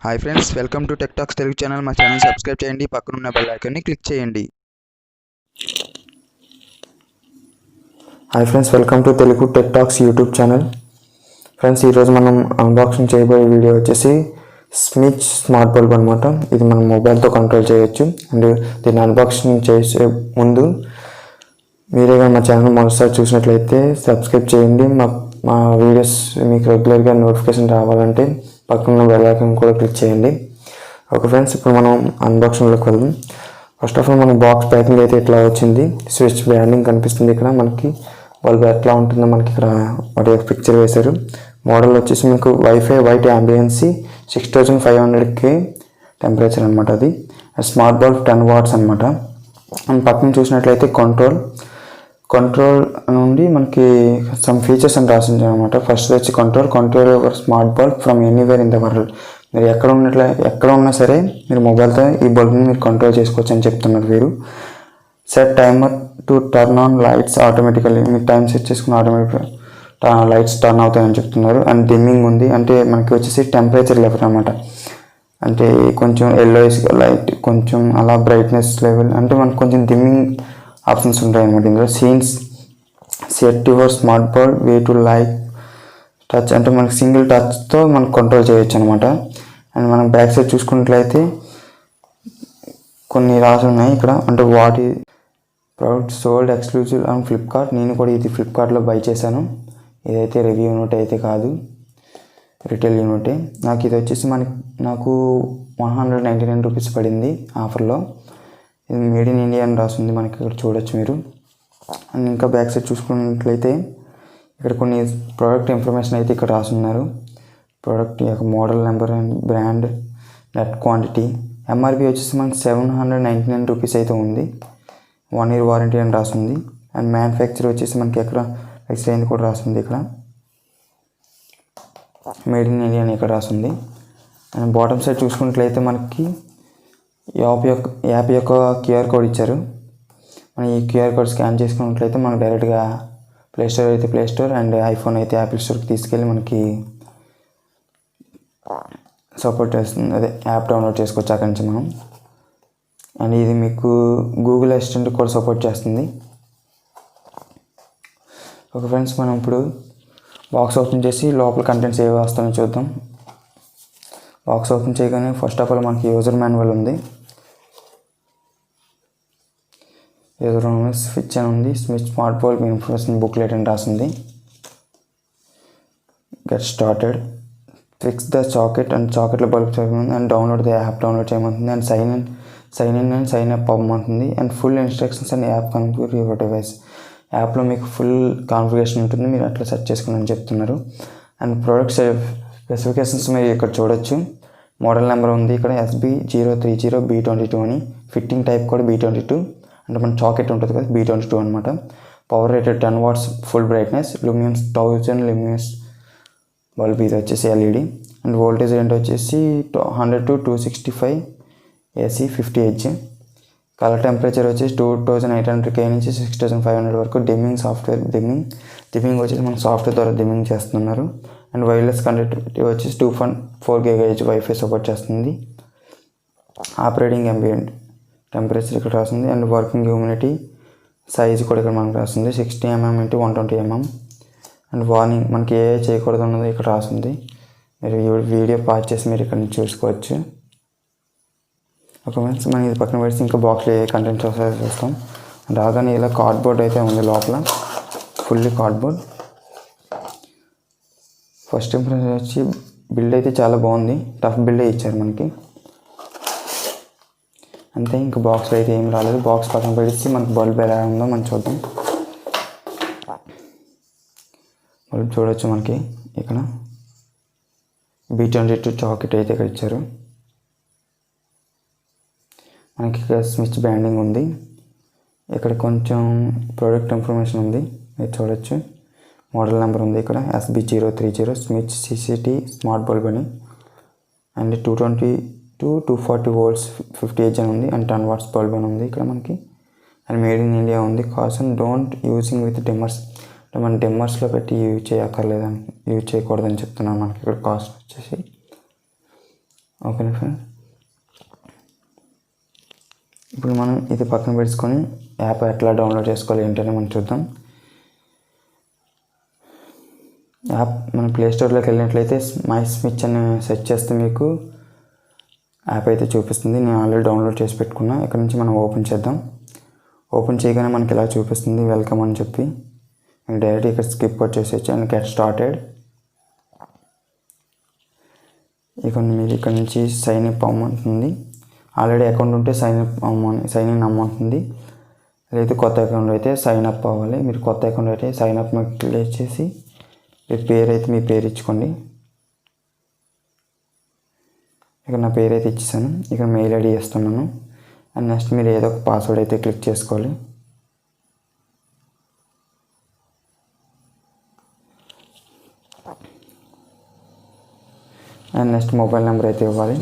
Hi friends, welcome to tech talks Telugu channel. మా channel subscribe చేయండి, పక్కనున్న బెల్ ఐకాన్ని క్లిక్ చేయండి. Hi friends, welcome to Telugu tech talks YouTube channel. Friends, ఈరోజు మనం అన్బాక్సింగ్ చేయబోయే వీడియో వచ్చేసి స్మిచ్ స్మార్ట్ బల్బ్ అనమాట. ఇది మనం మొబైల్తో కంట్రోల్ చేయొచ్చు. అండ్ దీన్ని అన్బాక్సింగ్ చేసే ముందు మీరేగా మా ఛానల్ మొదటిసారి చూసినట్లయితే సబ్స్క్రైబ్ చేయండి. మా వీడియోస్ మీకు రెగ్యులర్గా నోటిఫికేషన్ రావాలంటే పక్కన బెల్ ఐకాన్ కూడా క్లిక్ చేయండి. ఓకే ఫ్రెండ్స్, ఇప్పుడు మనం అన్బాక్సింగ్లోకి వెళ్దాం. ఫస్ట్ ఆఫ్ ఆల్ మన బాక్స్ ప్యాకింగ్ అయితే ఇట్లా వచ్చింది. స్విచ్ బ్రాండింగ్ కనిపిస్తుంది. ఇక్కడ మనకి బల్బ్ ఎట్లా ఉంటుందో మనకి ఇక్కడ వాటి పిక్చర్ వేశారు. మోడల్ వచ్చేసి మీకు వైఫై వైట్ అంబియన్సీ 6500K టెంపరేచర్ అనమాట. అది స్మార్ట్ బల్బ్ 10 watts అనమాట. అండ్ పక్కన చూసినట్లయితే కంట్రోల్ నుండి మనకి సమ్ ఫీచర్స్ అని రాసింది అనమాట. ఫస్ట్ వచ్చి control your smart bulb from anywhere in the world. మీరు ఎక్కడ ఉన్నా సరే మీరు మొబైల్తో ఈ బల్బ్ని మీరు కంట్రోల్ చేసుకోవచ్చు అని చెప్తున్నారు వీరు. Set timer to turn on lights automatically. మీరు టైం సెట్ చేసుకుని ఆటోమేటిక్గా లైట్స్ టర్న్ అవుతాయని చెప్తున్నారు. అండ్ డిమ్మింగ్ ఉంది, అంటే మనకి వచ్చేసి టెంపరేచర్ లెవెల్ అనమాట. అంటే కొంచెం ఎల్లోయిష్ లైట్, కొంచెం అలా బ్రైట్నెస్ లెవెల్, అంటే మనకు కొంచెం డిమ్మింగ్ ఆప్షన్స్ ఉంటాయి అన్నమాట. ఇందులో scenes set your smart bulb way to like touch, అంటే మనకి సింగిల్ టచ్తో మనం కంట్రోల్ చేయొచ్చు అనమాట. అండ్ మనం బ్యాక్ సైడ్ చూసుకున్నట్లయితే కొన్ని రాసి ఉన్నాయి ఇక్కడ. అంటే వాటి product sold exclusive on Flipkart. నేను కూడా ఇది ఫ్లిప్కార్ట్లో బై చేశాను. ఇదైతే రివ్యూ యూనిట్ అయితే కాదు, రిటైల్ యూనిటే. నాకు ఇది వచ్చేసి నాకు 199 రూపీస్ పడింది ఆఫర్లో. ఇది మేడ్ ఇన్ ఇండియా అని రాస్తుంది మనకి ఇక్కడ చూడొచ్చు మీరు. అండ్ ఇంకా బ్యాక్ సైడ్ చూసుకున్నట్లయితే ఇక్కడ కొన్ని ప్రోడక్ట్ ఇన్ఫర్మేషన్ అయితే ఇక్కడ రాస్తున్నారు. ప్రోడక్ట్ యొక్క model number and brand, net quantity. MRP వచ్చేసి మనకి 799 రూపీస్ అయితే ఉంది. 1 year వారంటీ అని రాస్తుంది. అండ్ మ్యానుఫ్యాక్చర్ వచ్చేసి మనకి ఎక్కడ ఎక్స్ట్రా అయింది కూడా రాస్తుంది ఇక్కడ. మేడ్ ఇన్ ఇండియా అని ఇక్కడ రాస్తుంది. అండ్ బాటమ్ సైడ్ చూసుకున్నట్లయితే మనకి యాప్ యొక్క క్యూఆర్ కోడ్ ఇచ్చారు. మనం ఈ క్యూఆర్ కోడ్ స్కాన్ చేసుకున్నట్లయితే మనకు డైరెక్ట్గా ప్లేస్టోర్ అయితే ప్లేస్టోర్, అండ్ ఐఫోన్ అయితే యాపిల్ స్టోర్కి తీసుకెళ్ళి మనకి సపోర్ట్ చేస్తుంది. అదే యాప్ డౌన్లోడ్ చేసుకోవచ్చు అక్కడి నుంచి మనం. అండ్ ఇది మీకు గూగుల్ అసిస్టెంట్ కూడా సపోర్ట్ చేస్తుంది. ఓకే ఫ్రెండ్స్, మనం ఇప్పుడు బాక్స్ ఓపెన్ చేసి లోపల కంటెంట్స్ ఏవి వస్తాయో చూద్దాం. బాక్స్ ఓపెన్ చేయగానే ఫస్ట్ ఆఫ్ ఆల్ మనకి యూజర్ మాన్యువల్ ఉంది. యూజర్ మాన్యువల్ స్విచ్ అని ఉంది. స్మిచ్ స్మార్ట్ బల్బ్ ఇన్ఫర్మేషన్ బుక్లెట్ అని రాసింది. Get started, fix the socket and సాకెట్లో బల్బ్ చేయమంది. And download the app download చేయమంటుంది. And sign in and sign up అవ్వమంటుంది. And full instructions and app configure your device. యాప్లో మీకు ఫుల్ కాన్ఫిగరేషన్ ఉంటుంది, మీరు అట్లా సెర్చ్ చేసుకుని అని చెప్తున్నారు. అండ్ ప్రోడక్ట్ స్పెసిఫికేషన్స్ మీరు ఇక్కడ చూడొచ్చు. మోడల్ నెంబర్ ఉంది ఇక్కడ SB030B22 అని. ఫిట్టింగ్ టైప్ కూడా B22, అంటే మన చాకెట్ ఉంటుంది కదా, B22 అనమాట. Power rated 10 watts full brightness, lumens 1000 lumens bulb. ఇది వచ్చేసి LED. అండ్ వోల్టేజ్ రేంజ్ వచ్చేసి 100 to 265 AC 50 Hz. Colour temperature వచ్చేసి 2800K నుంచి 6500 వరకు. డిమ్మింగ్ సాఫ్ట్వేర్ డిమ్మింగ్ వచ్చేసి మన సాఫ్ట్వేర్ ద్వారా డిమ్మింగ్ చేస్తున్నారు. అండ్ వైర్లెస్ కనెక్టివిటీ వచ్చేసి 2.4 GHz వైఫై సపోర్ట్ చేస్తుంది. ఆపరేటింగ్ ambient టెంపరేచర్ ఇక్కడ రాస్తుంది. అండ్ వర్కింగ్ హ్యూమిడిటీ సైజ్ కూడా ఇక్కడ మనకు రాస్తుంది, 60 mm x 120 mm. And warning మనకి ఏ చేయకూడదు అన్నది ఇక్కడ రాస్తుంది. మీరు వీడియో పాజ్ చేసి మీరు ఇక్కడ నుంచి చూసుకోవచ్చు. ఓకే ఫ్రెండ్స్, మనం ఇది పక్కన పెడితే ఇంకా బాక్స్లో ఏ కంటెంట్స్ వస్తాయో చూస్తాం. రాగానే ఇలా కార్డ్బోర్డ్ అయితే ఉంది లోపల, ఫుల్లీ కార్డ్బోర్డ్. ఫస్ట్ ఇంప్రెషన్ వచ్చి బిల్డ్ అయితే చాలా బాగుంది, టఫ్ బిల్డే ఇచ్చారు మనకి. అంతే, ఇంకా బాక్స్లో అయితే ఏం రాలేదు. బాక్స్ పక్కన పెడితే మనకి బల్బ్ ఎలా ఉందో మనం చూద్దాం. బల్బ్ చూడవచ్చు మనకి ఇక్కడ B22 చాకెట్ అయితే ఇక్కడ ఇచ్చారు. మనకి ఇక్కడ స్మిచ్ బ్రాండింగ్ ఉంది. ఇక్కడ కొంచెం ప్రోడక్ట్ ఇన్ఫర్మేషన్ ఉంది, మీరు చూడొచ్చు. మోడల్ నెంబర్ ఉంది ఇక్కడ SB030 స్మిచ్ CCT స్మార్ట్ బల్బ్ అని. అండ్ 220 to 240 volts 50 Hz అని ఉంది. అండ్ 10 watts బల్బ్ అని ఉంది ఇక్కడ మనకి. అండ్ మేడ్ ఇన్ ఇండియా ఉంది. కాషన్ డోంట్ యూజింగ్ విత్ డిమ్మర్స్, అంటే మనం డిమ్మర్స్లో పెట్టి యూజ్ చేయకూడదని చెప్తున్నాను మనకి ఇక్కడ. కాస్ట్ వచ్చేసి ఓకేనా ఫ్రెండ్స్, ఇప్పుడు మనం ఇది పక్కన పెట్టుకొని యాప్ ఎట్లా డౌన్లోడ్ చేసుకోవాలి ఏంటని మనం చూద్దాం. యాప్ మన ప్లేస్టోర్లోకి వెళ్ళినట్లయితే మై స్మిచ్ అని సెర్చ్ చేస్తే మీకు యాప్ అయితే చూపిస్తుంది. నేను ఆల్రెడీ డౌన్లోడ్ చేసి పెట్టుకున్నా. ఇక్కడ నుంచి మనం ఓపెన్ చేద్దాం. ఓపెన్ చేయగానే మనకి ఇలా చూపిస్తుంది వెల్కమ్ అని చెప్పి. మీరు డైరెక్ట్ ఇక్కడ స్కిప్ వచ్చేసేయచ్చు అండ్ గెట్ స్టార్టెడ్. ఇక మీరు ఇక్కడ నుంచి సైన్ అప్ అవ్వమంటుంది. ఆల్రెడీ అకౌంట్ ఉంటే సైన్ ఇన్ అమ్మంటుంది. లేదు కొత్త అకౌంట్ అయితే సైన్ అప్ అవ్వాలి. మీరు కొత్త అకౌంట్ అయితే సైన్ అప్ మీద క్లిక్ చేసి మీ పేరు అయితే మీ పేరు ఇచ్చుకోండి. ఇక్కడ నా పేరు అయితే ఇచ్చేసాను. ఇక్కడ మెయిల్ ఐడి ఇస్తున్నాను. అండ్ నెక్స్ట్ మీరు ఏదో ఒక పాస్వర్డ్ అయితే క్లిక్ చేసుకోవాలి. అండ్ నెక్స్ట్ మొబైల్ నెంబర్ అయితే ఇవ్వాలి.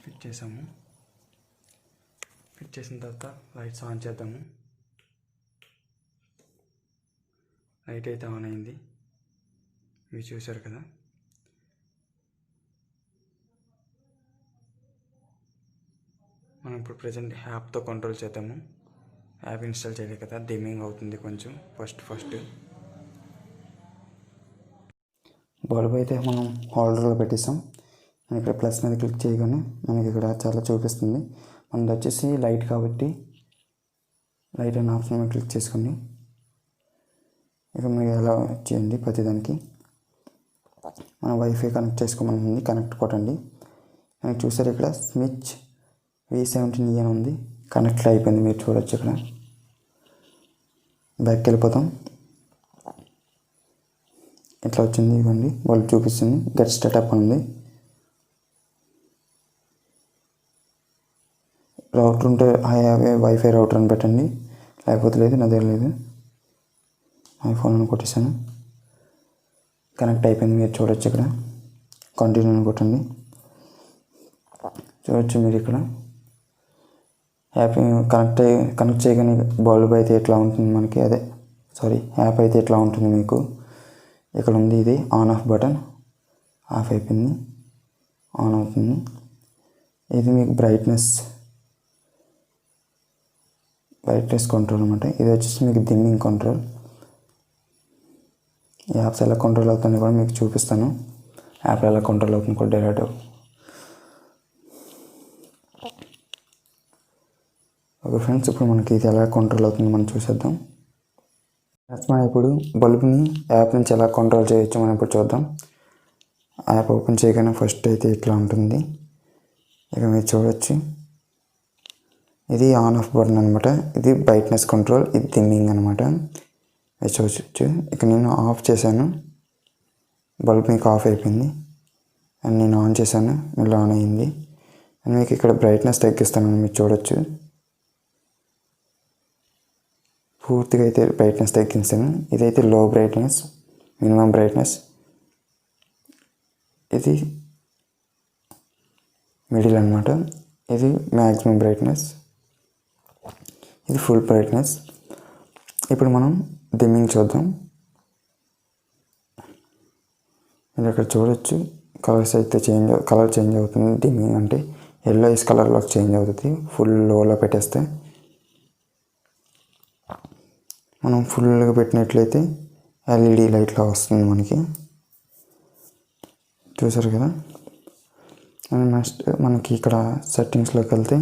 ఫిట్ చేసాము. ఫిట్ చేసిన తర్వాత లైట్స్ ఆన్ చేద్దాము. లైట్ అయితే ఆన్ అయింది, మీరు చూశారు కదా. మనం ఇప్పుడు ప్రజెంట్ యాప్తో కంట్రోల్ చేద్దాము. యాప్ ఇన్స్టాల్ చేయలేదు కదా, డిమ్మింగ్ అవుతుంది కొంచెం ఫస్ట్. బల్బ్ అయితే మనం హోల్డర్లో పెట్టేసాం. మనం ఇక్కడ ప్లస్ మీద క్లిక్ చేయగానే మనకి ఇక్కడ చాలా చూపిస్తుంది. మనది వచ్చేసి లైట్ కాబట్టి లైట్ అనే ఆప్షన్ మీద క్లిక్ చేసుకోండి. ఇక మీరు ఎలా చేయండి ప్రతిదానికి. మన వైఫై కనెక్ట్ చేసుకోమని కనెక్ట్ కొట్టండి. మనకి చూసారు ఇక్కడ స్మిచ్ V17E అని ఉంది, కనెక్ట్ అయిపోయింది. మీరు చూడొచ్చు ఇక్కడ. బ్యాక్కి వెళ్ళిపోతాం. ఇట్లా వచ్చింది, ఇవ్వండి బల్బ్ చూపిస్తుంది. గెట్ స్టార్ట్అప్ ఉంది. రౌటర్ ఉంటే వైఫై రౌటర్ అని పెట్టండి, లేకపోతే లేదు, నా దగ్గర లేదు, ఐఫోన్ అని కొట్టేసాను. కనెక్ట్ అయిపోయింది, మీరు చూడొచ్చు ఇక్కడ. కంటిన్యూ అని కొట్టండి. చూడొచ్చు మీరు ఇక్కడ యాప్ కనెక్ట్ చేయగానే బల్బ్ అయితే ఎట్లా ఉంటుంది మనకి, యాప్ అయితే ఎట్లా ఉంటుంది మీకు. ఇక్కడ ఉంది ఇది ఆన్ ఆఫ్ బటన్, ఆఫ్ అయిపోయింది, ఆన్ అవుతుంది. ఇది మీకు బ్రైట్నెస్ కంట్రోల్ అనమాట. ఇది వచ్చేసి మీకు డిమ్మింగ్ కంట్రోల్. యాప్స్ ఎలా కంట్రోల్ అవుతుంది కూడా మీకు చూపిస్తాను. యాప్ ఎలా కంట్రోల్ అవుతుంది కూడా డైరెక్ట్. ఓకే ఫ్రెండ్స్, ఇప్పుడు మనకి ఇది ఎలా కంట్రోల్ అవుతుందో మనం చూసేద్దాం. మనం ఇప్పుడు బల్బ్ని యాప్ నుంచి ఎలా కంట్రోల్ చేయొచ్చు మనం ఇప్పుడు చూద్దాం. యాప్ ఓపెన్ చేయగానే ఫస్ట్ అయితే ఇట్లా ఉంటుంది. ఇక మీరు చూడొచ్చు, ఇది ఆన్ ఆఫ్ బటన్ అనమాట. ఇది బ్రైట్నెస్ కంట్రోల్, ఇది డిమ్మింగ్ అనమాట. మీరు చూడొచ్చు. ఇక నేను ఆఫ్ చేశాను, బల్బ్ మీకు ఆఫ్ అయిపోయింది. అండ్ నేను ఆన్ చేశాను, మళ్ళీ ఆన్ అయ్యింది. అండ్ మీకు ఇక్కడ బ్రైట్నెస్ తగ్గిస్తాను, మీరు చూడొచ్చు. పూర్తిగా అయితే బ్రైట్నెస్ తగ్గించాను. ఇదైతే లో బ్రైట్నెస్, మినిమం బ్రైట్నెస్. ఇది మిడిల్ అనమాట. ఇది మ్యాక్సిమం బ్రైట్నెస్, ఇది ఫుల్ బ్రైట్నెస్. ఇప్పుడు మనం డిమ్మింగ్ చూద్దాం. మీరు ఇక్కడ చూడొచ్చు, కలర్స్ అయితే కలర్ చేంజ్ అవుతుంది. డిమ్మింగ్ అంటే ఎల్లోయిష్ కలర్లో చేంజ్ అవుతుంది ఫుల్ లోలో పెట్టేస్తే. మనం ఫుల్గా పెట్టినట్లయితే ఎల్ఈడి లైట్లా వస్తుంది మనకి, చూసారు కదా. అండ్ నెక్స్ట్ మనకి ఇక్కడ సెట్టింగ్స్లోకి వెళ్తే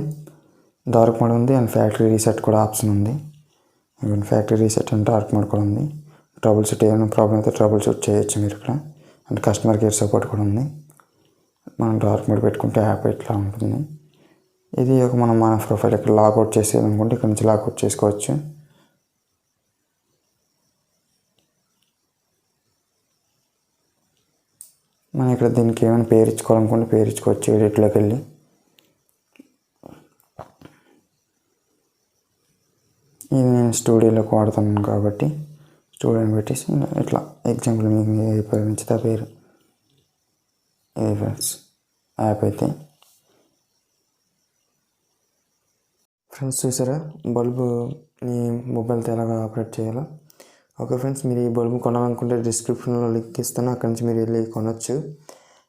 డార్క్ మోడ్ ఉంది అండ్ ఫ్యాక్టరీ రీసెట్ కూడా ఆప్షన్ ఉంది. Factory reset and dark mode కూడా ఉంది. ట్రబుల్ షూట్ ఏమైనా ప్రాబ్లం అయితే ట్రబుల్ షూట్ చేయొచ్చు మీరు ఇక్కడ. అండ్ కస్టమర్ కేర్ సపోర్ట్ కూడా ఉంది. మనం డార్క్ మోడ్ పెట్టుకుంటే యాప్ ఇట్లా ఉంటుంది. ఇది ఒక మన ప్రొఫైల్ ఇక్కడ లాగౌట్ చేసేదనుకుంటే ఇక్కడ నుంచి లాగౌట్ చేసుకోవచ్చు. మనం ఇక్కడ దీనికి ఏమైనా పేరు ఇచ్చుకోవాలనుకుంటే పేరు ఇచ్చుకోవచ్చు. ఎడిట్లోకి వెళ్ళి ఇది నేను స్టూడియోలోకి వాడుతున్నాను కాబట్టి స్టూడియోని పెట్టేసి ఇట్లా ఎగ్జాంపుల్ మీకు ఏ పేరు నచ్చితే ఆ పేరు. ఇది ఫ్రెండ్స్ యాప్ అయితే. ఫ్రెండ్స్ చూసారా బల్బు మీ మొబైల్తో ఎలాగ ఆపరేట్ చేయాలో. ఓకే ఫ్రెండ్స్, మీరు ఈ బల్బు కొనాలనుకుంటే డిస్క్రిప్షన్లో లింక్ ఇస్తాను, అక్కడి నుంచి మీరు వెళ్ళి కొనొచ్చు.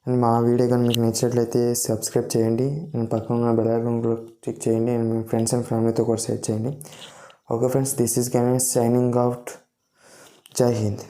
అండ్ మా వీడియో కానీ మీకు నచ్చినట్లయితే సబ్స్క్రైబ్ చేయండి అండ్ పక్కన ఉన్న బెల్ ఐకాన్ క్లిక్ చేయండి అండ్ మీ ఫ్రెండ్స్ అండ్ ఫ్యామిలీతో కూడా షేర్ చేయండి. Okay friends, this is Ganesh signing out. జై హింద్.